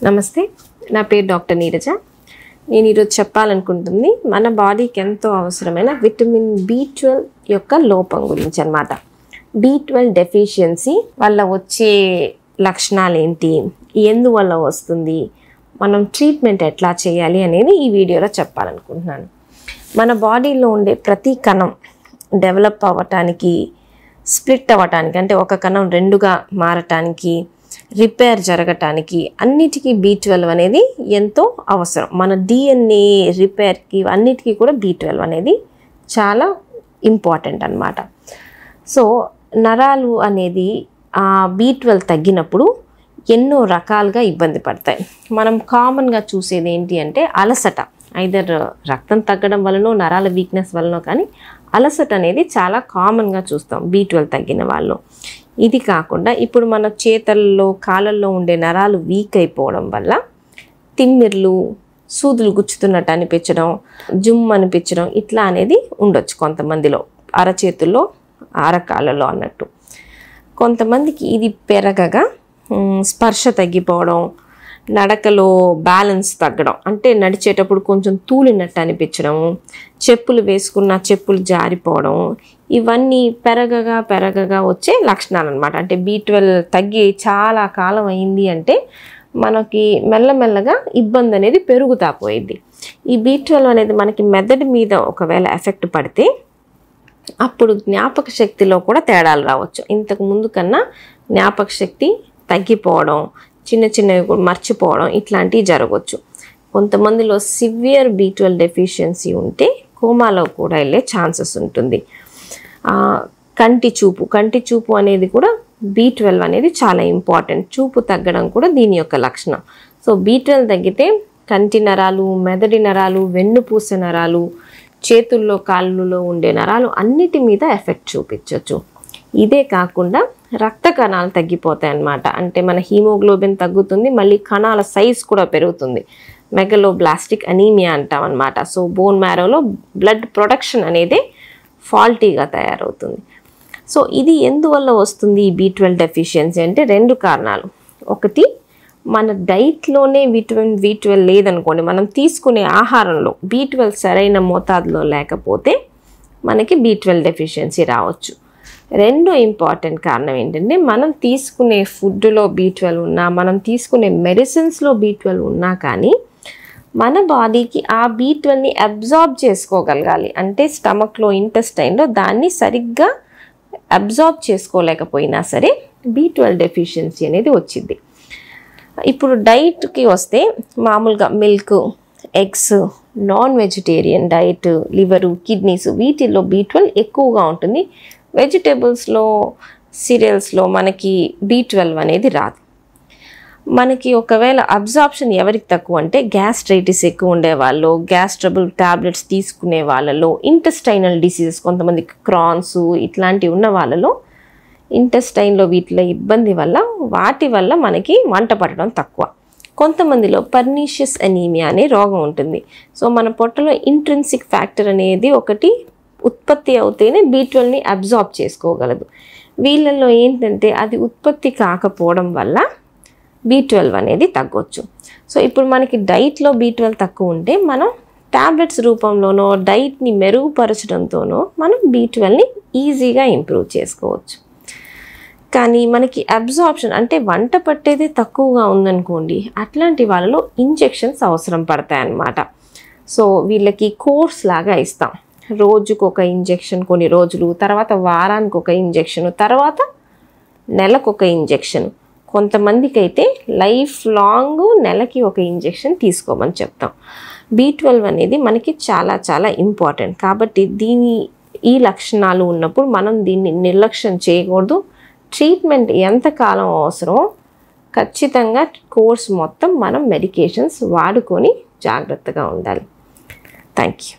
నమస్తే, నా పేరు డాక్టర్ నీరజ. నేను ఈరోజు చెప్పాలనుకుంటుంది మన బాడీకి ఎంతో అవసరమైన విటమిన్ B12 యొక్క లోపం గురించి అన్నమాట. B12 డెఫిషియన్సీ వల్ల వచ్చే లక్షణాలు ఏంటి, ఎందువల్ల వస్తుంది, మనం ట్రీట్మెంట్ ఎట్లా చేయాలి అనేది ఈ వీడియోలో చెప్పాలనుకుంటున్నాను. మన బాడీలో ఉండే ప్రతి కణం డెవలప్ అవ్వటానికి, స్ప్లిట్ అవ్వటానికి, అంటే ఒక కణం రెండుగా మారటానికి, రిపేర్ జరగటానికి అన్నిటికీ B12 అనేది ఎంతో అవసరం. మన DNA రిపేర్కి అన్నిటికీ కూడా B12 అనేది చాలా ఇంపార్టెంట్ అన్నమాట. సో నరాలు అనేది B12 తగ్గినప్పుడు ఎన్నో రకాలుగా ఇబ్బంది పడతాయి. మనం కామన్గా చూసేది ఏంటి అంటే అలసట, ఐదర్ రక్తం తగ్గడం వలనో నరాల వీక్నెస్ వలనో, కానీ అలసట అనేది చాలా కామన్గా చూస్తాం B12 తగ్గిన వాళ్ళు. ఇది కాకుండా ఇప్పుడు మన చేతల్లో కాళ్ళల్లో ఉండే నరాలు వీక్ అయిపోవడం వల్ల తిమ్మిర్లు, సూదులు గుచ్చుతున్నట్టు అనిపించడం, జుమ్ అనిపించడం ఇట్లా అనేది ఉండొచ్చు కొంతమందిలో, అరచేతుల్లో అరకాళ్ళలో అన్నట్టు. కొంతమందికి ఇది పెరగగా స్పర్శ తగ్గిపోవడం, నడకలో బ్యాలెన్స్ తగ్గడం, అంటే నడిచేటప్పుడు కొంచెం తూలినట్టు అనిపించడం, చెప్పులు వేసుకున్న చెప్పులు జారిపోవడం, ఇవన్నీ పెరగగా వచ్చే లక్షణాలు అన్నమాట. అంటే B12 తగ్గి చాలా కాలం అయింది అంటే మనకి మెల్లమెల్లగా ఇబ్బంది అనేది పెరుగుతా పోయింది. ఈ B12 అనేది మనకి మెదడు మీద ఒకవేళ ఎఫెక్ట్ పడితే అప్పుడు జ్ఞాపక శక్తిలో కూడా తేడాలు రావచ్చు. ఇంతకు ముందు కన్నా జ్ఞాపక శక్తి తగ్గిపోవడం, చిన్నవి మర్చిపోవడం ఇట్లాంటివి జరగవచ్చు. కొంతమందిలో సివియర్ B12 డెఫిషియన్సీ ఉంటే కోమాలో కూడా వెళ్ళే ఛాన్సెస్ ఉంటుంది. కంటి చూపు అనేది కూడా B12 అనేది చాలా ఇంపార్టెంట్. చూపు తగ్గడం కూడా దీని యొక్క లక్షణం. సో B12 తగ్గితే కంటి నరాలు, మెదడి నరాలు, వెన్నుపూస నరాలు, చేతుల్లో కాళ్ళలో ఉండే నరాలు అన్నిటి మీద ఎఫెక్ట్ చూపించవచ్చు. ఇదే కాకుండా రక్త కణాలు తగ్గిపోతాయి అన్నమాట. అంటే మన హీమోగ్లోబిన్ తగ్గుతుంది, మళ్ళీ కణాల సైజ్ కూడా పెరుగుతుంది. మెగలోబ్లాస్టిక్ అనీమియా అంటాం అన్నమాట. సో బోన్ మ్యారోలో బ్లడ్ ప్రొడక్షన్ అనేది ఫాల్టీగా తయారవుతుంది. సో ఇది ఎందువల్ల వస్తుంది ఈ B12 డెఫిషియన్సీ అంటే రెండు కారణాలు. ఒకటి, మన డైట్లోనే విటమిన్ B12 లేదనుకోండి, మనం తీసుకునే ఆహారంలో B12 సరైన మోతాదులో లేకపోతే మనకి B12 డెఫిషియన్సీ రావచ్చు. రెండో ఇంపార్టెంట్ కారణం ఏంటంటే మనం తీసుకునే ఫుడ్లో B12 ఉన్నా, మనం తీసుకునే మెడిసిన్స్లో B12 ఉన్నా కానీ మన బాడీకి ఆ B12ని అబ్జార్బ్ చేసుకోగలగాలి. అంటే స్టమక్లో, ఇంటెస్టైన్లో దాన్ని సరిగ్గా అబ్జార్బ్ చేసుకోలేకపోయినా సరే B12 డెఫిషియన్సీ అనేది వచ్చింది. ఇప్పుడు డైట్కి వస్తే మామూలుగా milk, eggs, non vegetarian diet, liver, kidneys వీటిల్లో B12 ఎక్కువగా ఉంటుంది. వెజిటేబుల్స్లో, సీరియల్స్లో మనకి B12 అనేది రాదు. మనకి ఒకవేళ అబ్జార్ప్షన్ ఎవరికి తక్కువ అంటే గ్యాస్ట్రైటిస్ ఎక్కువ ఉండేవాళ్ళు, గ్యాస్ ట్రబుల్ టాబ్లెట్స్ తీసుకునే వాళ్ళలో, ఇంటెస్టైనల్ డిసీజెస్, కొంతమంది క్రాన్స్ ఇట్లాంటివి ఉన్న వాళ్ళలో ఇంటెస్టైన్లో వీటిలో ఇబ్బంది వల్ల వాటి వల్ల మనకి వంట పట్టడం తక్కువ. కొంతమందిలో పర్నీషియస్ అనీమియా అనే రోగం ఉంటుంది. సో మన పొట్టలో ఇంట్రిన్సిక్ ఫ్యాక్టర్ అనేది ఒకటి ఉత్పత్తి అవుతేనే B12ని అబ్జార్బ్ చేసుకోగలదు. వీళ్ళల్లో ఏంటంటే అది ఉత్పత్తి కాకపోవడం వల్ల B12 అనేది తగ్గొచ్చు. సో ఇప్పుడు మనకి డైట్లో B12 తక్కువ ఉంటే మనం టాబ్లెట్స్ రూపంలోనో డైట్ని మెరుగుపరచడంతోనో మనం B12ని ఈజీగా ఇంప్రూవ్ చేసుకోవచ్చు. కానీ మనకి అబ్జార్ప్షన్ అంటే వంట పట్టేది తక్కువగా ఉందనుకోండి, అట్లాంటి వాళ్ళలో ఇంజెక్షన్స్ అవసరం పడతాయన్నమాట. సో వీళ్ళకి కోర్స్ లాగా ఇస్తాం. రోజుకు ఒక ఇంజెక్షన్ కొన్ని రోజులు, తర్వాత వారానికి ఒక ఇంజెక్షన్, తర్వాత నెలకు ఒక ఇంజెక్షన్. కొంతమందికి అయితే లైఫ్ లాంగ్ నెలకి ఒక ఇంజెక్షన్ తీసుకోమని చెప్తాం. B12 అనేది మనకి చాలా చాలా ఇంపార్టెంట్. కాబట్టి ఈ లక్షణాలు ఉన్నప్పుడు మనం దీన్ని నిర్లక్ష్యం చేయకూడదు. ట్రీట్మెంట్ ఎంతకాలం అవసరమో ఖచ్చితంగా కోర్స్ మొత్తం మనం మెడికేషన్స్ వాడుకొని జాగ్రత్తగా ఉండాలి. Thank you.